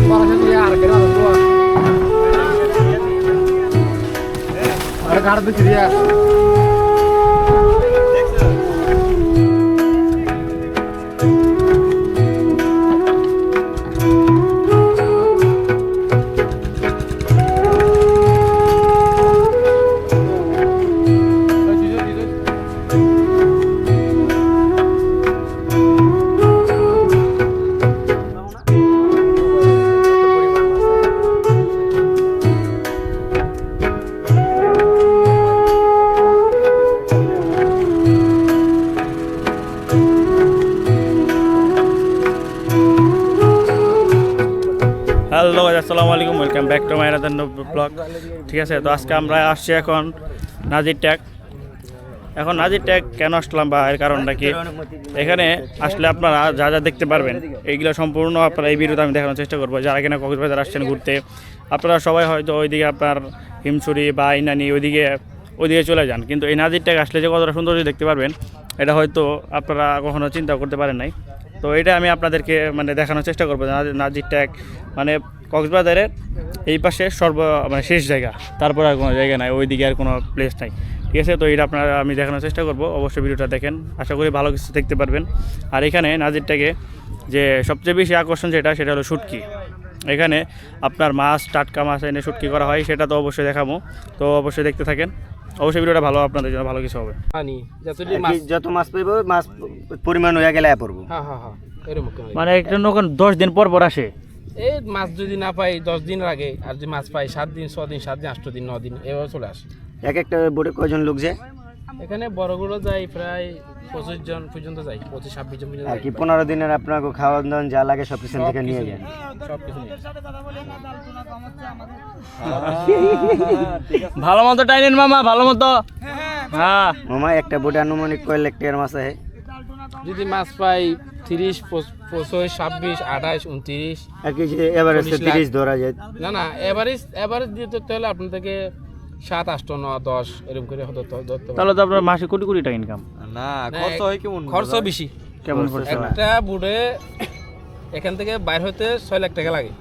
Hello আসসালামু আলাইকুম, welcome back to my another blog. ঠিক আছে, তো আজকে আমরা আসছি এখন নাজির ট্যাগ। এখন নাজির ট্যাগ কেন আসলাম বা এর কারণটা কি, এখানে আসলে আপনারা যা যা দেখতে পারবেন এইগুলো সম্পূর্ণ আপনারা এই ভিডিওতে আমি দেখানোর চেষ্টা করবো। যারা কিনা কক্সবাজার আসছেন ঘুরতে, আপনারা সবাই হয়তো ওইদিকে আপনার হিমছড়ি বা ইনানি ওইদিকে চলে যান, কিন্তু এই নাজির ট্যাগ আসলে যে কতটা সৌন্দর্য দেখতে পারবেন এটা হয়তো আপনারা কখনো চিন্তা করতে পারেন নাই। তো এটা আমি আপনাদেরকে মানে দেখানোর চেষ্টা করবো। নাজির ট্যাগ মানে কক্সবাজারের এই পাশে শেষ জায়গা, তারপর আর কোনো জায়গা নাই, ওইদিকে আর কোনো প্লেস নাই। ঠিক আছে, তো এটা আপনারা আমি দেখানোর চেষ্টা করবো। অবশ্যই ভিডিওটা দেখেন, আশা করি ভালো কিছু দেখতে পারবেন। আর এখানে নাজির ট্যাগে যে সবচেয়ে বেশি আকর্ষণ সেটা হলো শুটকি। এখানে আপনার মাছ, টাটকা মাছ এনে শুটকি করা হয়, সেটা তো অবশ্যই দেখাবো। তো অবশ্যই দেখতে থাকেন, অবশ্যই ভিডিওটা ভালো, আপনাদের জন্য ভালো কিছু হবে। যত মাছ পাইব মাছ পরিমাণ হয়ে গেলে পড়বো। মানে একটা নৌকা 10 দিন পর পর আসে। এই মাছ যদি না পাই 10 দিন আগে, আর যদি মাছ পাই 7 দিন 6 দিন 7 দিন 8 দিন 9 দিন এভাবে চলে আসে। এক একটা বোটে কয়জন লোক যায়? এখানে বড়গুলো যায় প্রায় 25 জন পর্যন্ত যায়, 25-26 জন পর্যন্ত। আর কি 15 দিনের আপনাকে খাওয়া দাওয়া যা লাগে সব কিছু থেকে নিয়ে যান? সব কিছু নিয়ে ভালো মতো টাইনেন মামা, ভালো মতো। হ্যাঁ মামা, একটা বোটে আনুমানিক কয় লাখ টাকার মাছ আছে? যদি মাছ পাই 30, 25, 26, 28, 29। আর কি এভারেজ 30 ধরা যায়? না এভারেজ দিতে হলে আপনার থেকে 7, 8, 9, 10 এরকম করে ধরতে হবে। তাহলে তো আপনার মাসে কোটি কোটি টাকা ইনকাম। না, খরচ হয় কেমন? খরচ বেশি। কেমন খরচ? একটা বুটে এখান থেকে বাইর হতে 6 লাখ টাকা লাগে।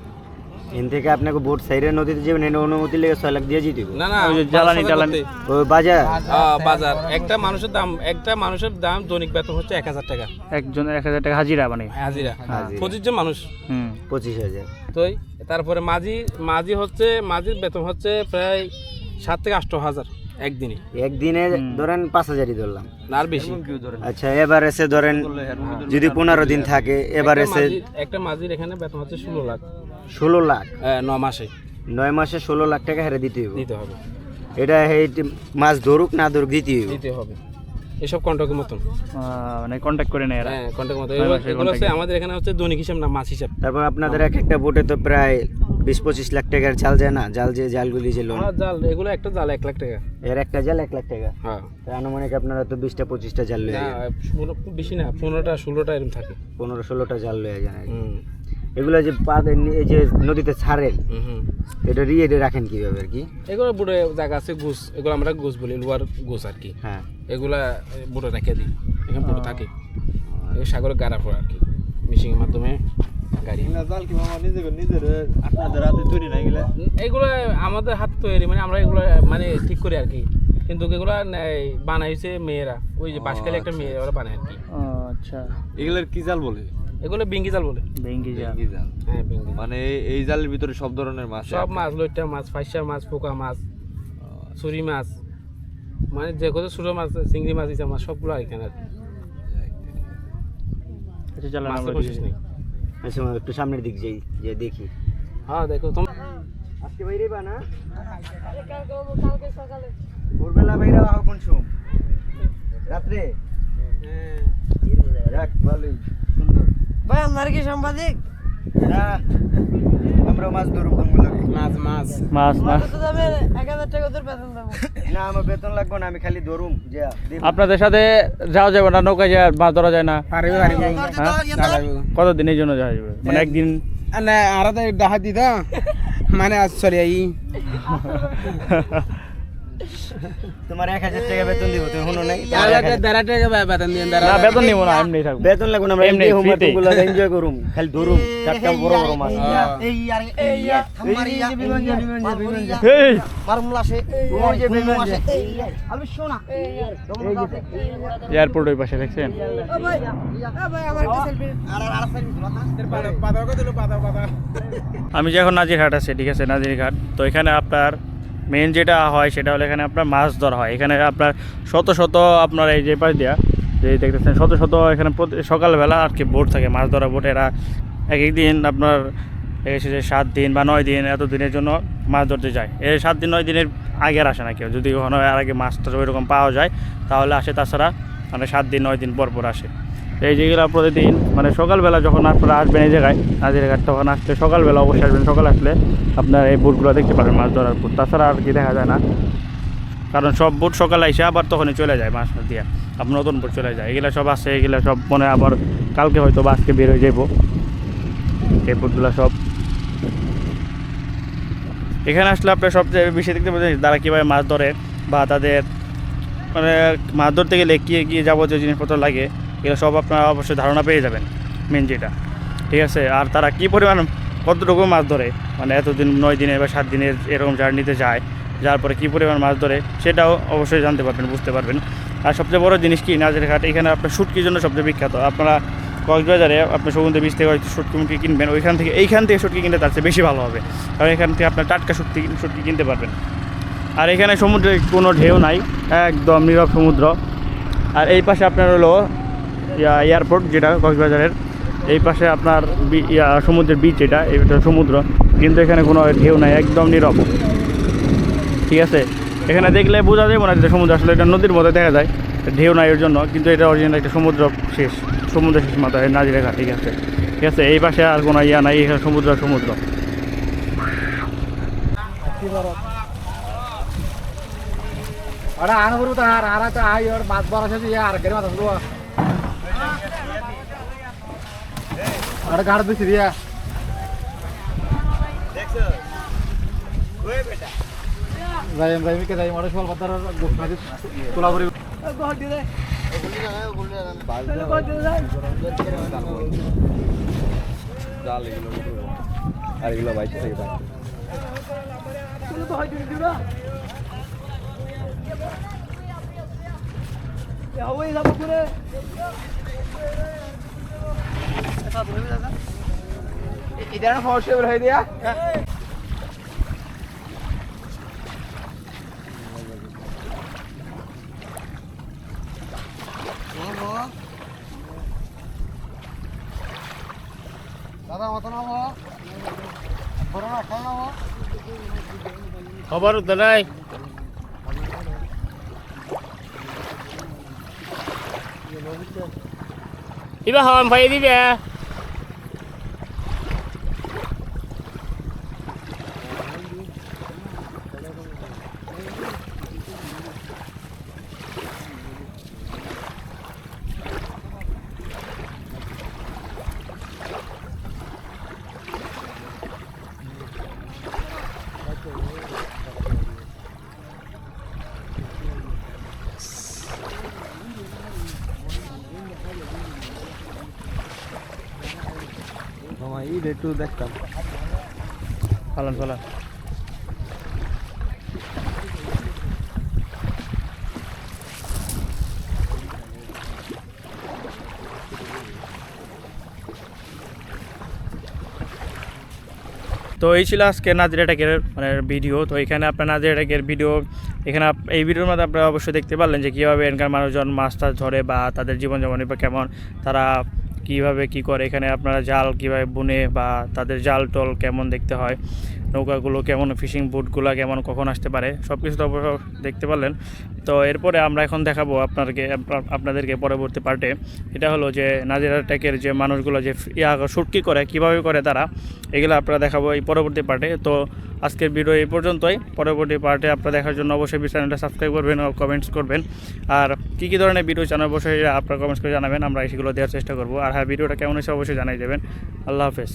এখান থেকে আপনাকে বোট সাইডে নদীতে যাবেন, এনে অনুমতি লেগে 6 লাখ দিয়ে দিব? না না, জ্বালানি ওই বাজার বাজার একটা মানুষের দাম দৈনিক বেতন হচ্ছে 1000 টাকা। একজন 1000 টাকা হাজিরা, মানে হাজিরা 25 জন মানুষ 25,000। তো তারপরে মাঝির বেতন হচ্ছে প্রায় 7 থেকে 8,000 একদিনে ধরেন 5,000ই ধরলাম, আর বেশি। আচ্ছা, এভারেজে ধরেন যদি 15 দিন থাকে, এভারেজে একটা মাঝির এখানে বেতন হচ্ছে 16 লাখ। 16 লাখ 9 মাসে 16 লাখ টাকা হেরে দিতে হবে। এটা মাছ ধরুক না ধরুক দিতে হবে। এসব কন্ট্রাক্টের মতন, মানে কন্ট্যাক্ট করে নেয় এরা। হ্যাঁ, কন্ট্রাক্টের মতন। এগুলো হচ্ছে আমাদের এখানে হচ্ছে দৈনিক হিসাব না, মাছ হিসাব। তারপর আপনাদের এক একটা বোটে তো প্রায় 20-25 লাখ টাকার জাল যায় না? জালগুলি যে লোন জাল, এগুলো একটা জাল 1 লাখ টাকা। এর একটা জাল 1 লাখ টাকা? হ্যাঁ। আনুমানিক আপনারা তো 20-25টা জাল লয়ে যান? খুব বেশি না, 15টা-16টা এরকম থাকে। 15-16টা জাল লয়ে যান। এগুলো যে এই যে নদীতে ছাড়েন, এটা রিয়ে রাখেন কিভাবে আর কি? এগুলো বুড়ে জায়গা আছে, গোস, এগুলো আমরা গোস বলি, লোয়ার গোস আর কি। হ্যাঁ, এগুলা বুড়ে রেখে দিই, এখানে বুড়ে থাকে। সাগরে গাড়া পড়ে আর কি, মিশিং এর মাধ্যমে গাড়ি। জাল কি মামা নিজের আপনাদের হাতে তৈরি না গেলে? এগুলো আমাদের হাতে তৈরি, মানে আমরা এগুলো মানে ঠিক করি আর কি। কিন্তু এগুলো বানাইছে মেয়েরা, ওই যে বাঁশখালী একটা মেয়ে ওরা বানায় আর কি। আচ্ছা, এগুলোর কি জাল বলে? এগুলো বেঙ্গি জাল বলে। বেঙ্গি জাল? হ্যাঁ, বেঙ্গি। মানে এই জালের ভিতরে সব ধরনের মাছ? সব মাছ, লইট্টা মাছ, ফাইসা মাছ, পোকা মাছ, ছুরি মাছ, মানে যে কত ছোট মাছ, চিংড়ি মাছ, ইচা মাছ, সবগুলো এখানে আর কি। মাছের কোশিশ নেই। আচ্ছা, একটু সামনের দিক যাই, যে দেখি। হ্যাঁ, দেখো তোমরা আজকে বাইরে বা না? কালকে সকালে ভোরবেলা বাইরে আহ, কোন সময়? রাত্রে? হ্যাঁ, যাক, ভালোই, সুন্দর। ভাই আপনার কি সাংবাদিক? না, আমরা মাছ ধরব। মাছ তো দামে 1000 টাকা তোর বেতন দেবো। না, আমার বেতন লাগবে না, আমি খালি ধরুম। যে আপনাদের সাথে যাওয়া যাবে না? নৌকায় যায় মাছ ধরা যায় না? কত দিনের জন্য যাওয়া যাবে? মানে একদিন? না, আর তো ডাহা দিদা মানে আজ চলে আই তোমার 1000 টাকা বেতন দিব, তুমি শুনো নাই? দেড়া টাকা বেতন দিয়ে না বেতন নিব না, এমনি থাকবো। বেতন লাগবে না, আমরা এমনি এমনি হোম free-তেই। গুলো এনজয় করুম, খালি ধরুম চারটা বড় বড় মাছ। এই আর এই থামারি বিমান এই মারমুলা আসে, ওই যে বিমান আসে, আমি শোনা এয়ারপোর্ট ওই পাশে দেখছেন। ও ভাই আমার একটা সেলফি আমি যে এখন নাজিরহাট আছে, ঠিক আছে, নাজিরঘাট। তো এখানে আপনার মেন যেটা হয় সেটা হলো এখানে আপনার মাছ ধরা হয়। এখানে আপনার শত শত আপনার এই যে পাশ দিয়া যে দেখতেছেন শত শত এখানে সকালবেলা আর কি বোট থাকে, মাছ ধরা বোট। এরা এক এক দিন আপনার এসে যে 7 দিন বা 9 দিন এত দিনের জন্য মাছ ধরতে যায়। এই 7 দিন 9 দিনের আগে আর আসে না কেউ, যদি কখনো এর আগে মাছটা ওইরকম পাওয়া যায় তাহলে আসে, তাছাড়া মানে 7 দিন 9 দিন পর পর আসে। এই যেগুলো প্রতিদিন মানে সকালবেলা যখন আপনারা আসবেন এই জায়গায় নাজিরঘাট, তখন আসলে সকালবেলা অবশ্যই আসবেন। সকাল আসলে আপনার এই বোটগুলো দেখতে পাবেন, মাছ ধরার বোট। তাছাড়া আর কি দেখা যায় না, কারণ সব বোট সকালে এসে আবার তখনই চলে যায় মাছ দিয়ে, আপনার নতুন বোট চলে যায়। এগুলো সব আছে, এগুলো সব মনে আবার কালকে হয়তো বা আজকে বের হয়ে যাবো এই বোটগুলো সব। এখানে আসলে আপনার সবচেয়ে বেশি দেখতে পাচ্ছেন তারা কীভাবে মাছ ধরে, বা তাদের মানে মাছ ধরতে গেলে কী কী যাবতীয় জিনিসপত্র লাগে এগুলো সব আপনারা অবশ্যই ধারণা পেয়ে যাবেন, মেন যেটা, ঠিক আছে। আর তারা কী পরিমাণ কতটুকু মাছ ধরে, মানে এতদিন 9 দিনের বা 7 দিনের এরকম জার্নিতে যায়, যার পরে কী পরিমাণ মাছ ধরে সেটাও অবশ্যই জানতে পারবেন, বুঝতে পারবেন। আর সবচেয়ে বড় জিনিস কি, নাজিরঘাট এখানে আপনার শুটকির জন্য সবচেয়ে বিখ্যাত। আপনারা কক্সবাজারে আপনার সমুদ্র বীজ থেকে হয়তো শুটকি মুটকি কিনবেন, এইখান থেকে শুটকি কিনলে তার চেয়ে বেশি ভালো হবে, কারণ এখান থেকে আপনার টাটকা শুটকি কিনতে পারবেন। আর এখানে সমুদ্রে কোনো ঢেউ নাই, একদম নীরব সমুদ্র। আর এই পাশে আপনার হলো এয়ারপোর্ট যেটা কক্সবাজারের, এই পাশে আপনার সমুদ্রের বিচ, এটা সমুদ্র, কিন্তু এখানে কোনো ঢেউ নাই, একদম নীরব, ঠিক আছে। এখানে দেখলে বোঝা যাবে না যে সমুদ্র, আসলে এটা নদীর মধ্যে দেখা যায়, ঢেউ নাই এর জন্য, কিন্তু এটা অরিজিনাল একটা সমুদ্র শেষ মাথায় নাজিরঘাট, ঠিক আছে, ঠিক আছে। এই পাশে আর কোনো ইয়া নাই, এখানে সমুদ্র। আরে আন করব তো আর তো আই আর মাছ বড় আছে আর গরে মাছ আসলো আরে গাড় দিছি দিয়া দেখছো ওই বেটা ভাই কে যাই মোড়ে সল পাতার গোখাদি তোলা করি ঘর দিলে ওগুলি জায়গায় ওগুলি ঘর দিলে জাল এগুলো আর এগুলো বাইশে থেকে পাই তুমি তো হয় দিবা ওই যাব করে এটা ধরে দাদা এটা না ফর্সে বের হই দিয়া দাদা মত নাও করোনা খবর তো নাই। দিবা হন ভাই দিবে মামা এই একটু দেখতাম পালন তো এই ছিল আজকে নাজির অ্যাটাকের মানে ভিডিও। তো এখানে আপনার নাজির অ্যাটাকের ভিডিও এখানে এই ভিডিওর মধ্যে আপনারা অবশ্যই দেখতে পারলেন যে কীভাবে এখানকার মানুষজন মাছ টাছ ধরে বা তাদের জীবনযাপন বা কেমন তারা কীভাবে কী করে, এখানে আপনারা জাল কীভাবে বুনে বা তাদের জাল টল কেমন দেখতে হয়, নৌকাগুলো কেমন, ফিশিং বোটগুলো কেমন, কখন আসতে পারে, সব কিছু তো অবশ্য দেখতে পারলেন। তো এরপরে আমরা এখন দেখাবো আপনাদেরকে পরবর্তী পার্টে, এটা হলো যে নাজির অ্যাটাকের যে মানুষগুলো যে শুটকি করে কীভাবে করে তারা, এগুলো আপনারা দেখাবো এই পরবর্তী পার্টে। তো আজকের ভিডিও এই পর্যন্তই। পরবর্তী পার্টে আপনারা দেখার জন্য অবশ্যই চ্যানেলটা সাবস্ক্রাইব করবেন ও কমেন্টস করবেন। আর কী ধরনের ভিডিও চান অবশ্যই আপনারা কমেন্টস করে জানাবেন, আমরা সেগুলো দেওয়ার চেষ্টা করবো। আর হ্যাঁ, ভিডিওটা কেমন হয়েছে অবশ্যই জানাই দেবেন। আল্লাহ হাফেজ।